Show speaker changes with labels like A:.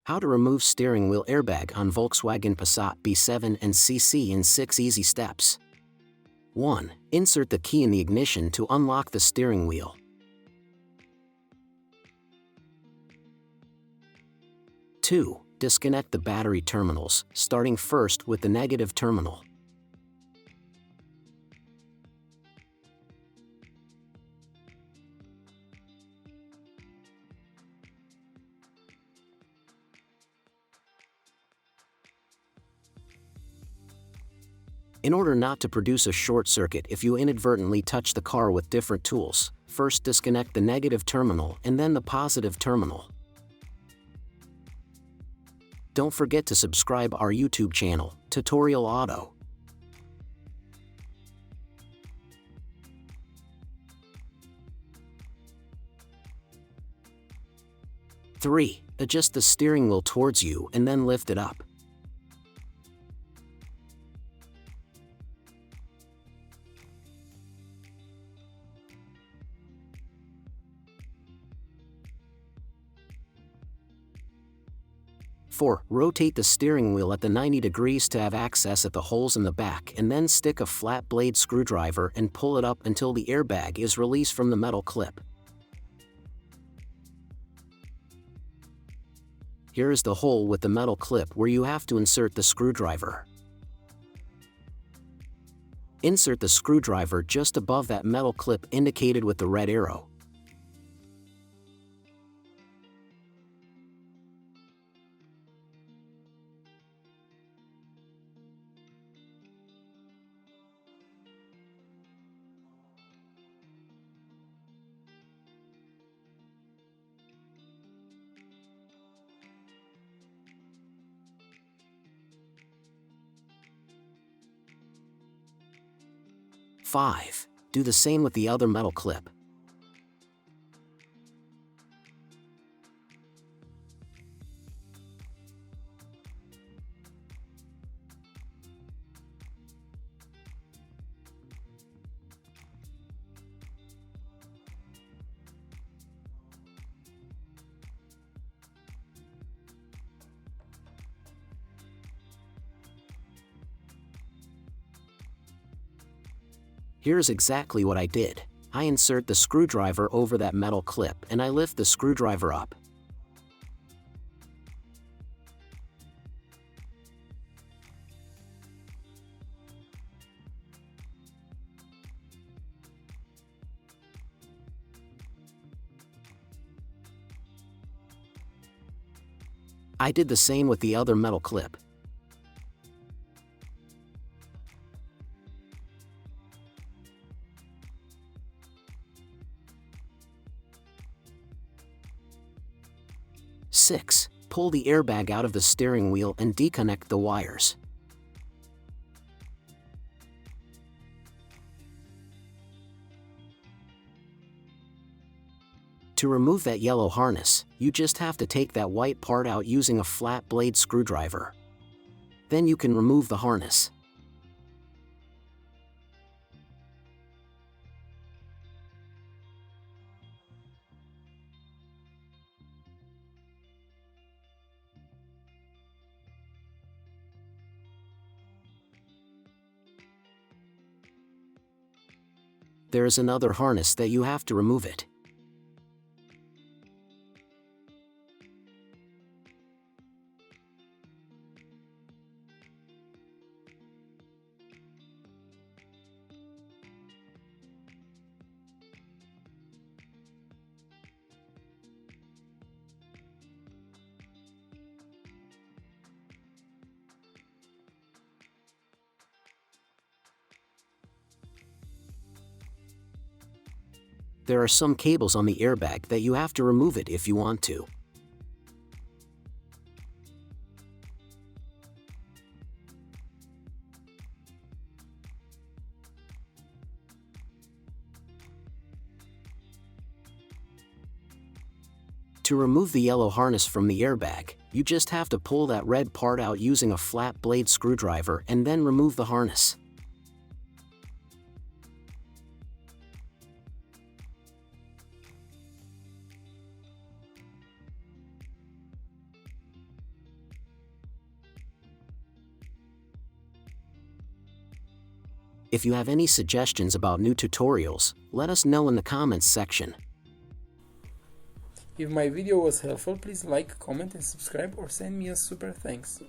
A: How to remove steering wheel airbag on Volkswagen Passat B7 and CC in 6 easy steps. 1. Insert the key in the ignition to unlock the steering wheel. 2. Disconnect the battery terminals, starting first with the negative terminal. 3. In order not to produce a short circuit if you inadvertently touch the car with different tools, first disconnect the negative terminal and then the positive terminal. Don't forget to subscribe our YouTube channel, Tutorial Auto. 3. Adjust the steering wheel towards you and then lift it up. 4. Rotate the steering wheel at the 90 degrees to have access at the holes in the back and then stick a flat blade screwdriver and pull it up until the airbag is released from the metal clip. Here is the hole with the metal clip where you have to insert the screwdriver. Insert the screwdriver just above that metal clip indicated with the red arrow. Five. Do the same with the other metal clip. Here's exactly what I did. I insert the screwdriver over that metal clip and I lift the screwdriver up. I did the same with the other metal clip. 6. Pull the airbag out of the steering wheel and disconnect the wires. To remove that yellow harness, you just have to take that white part out using a flat blade screwdriver. Then you can remove the harness. There is another harness that you have to remove it. There are some cables on the airbag that you have to remove it if you want to. To remove the yellow harness from the airbag, you just have to pull that red part out using a flat blade screwdriver and then remove the harness. If you have any suggestions about new tutorials, let us know in the comments section.
B: If my video was helpful, please like, comment and subscribe or send me a super thanks.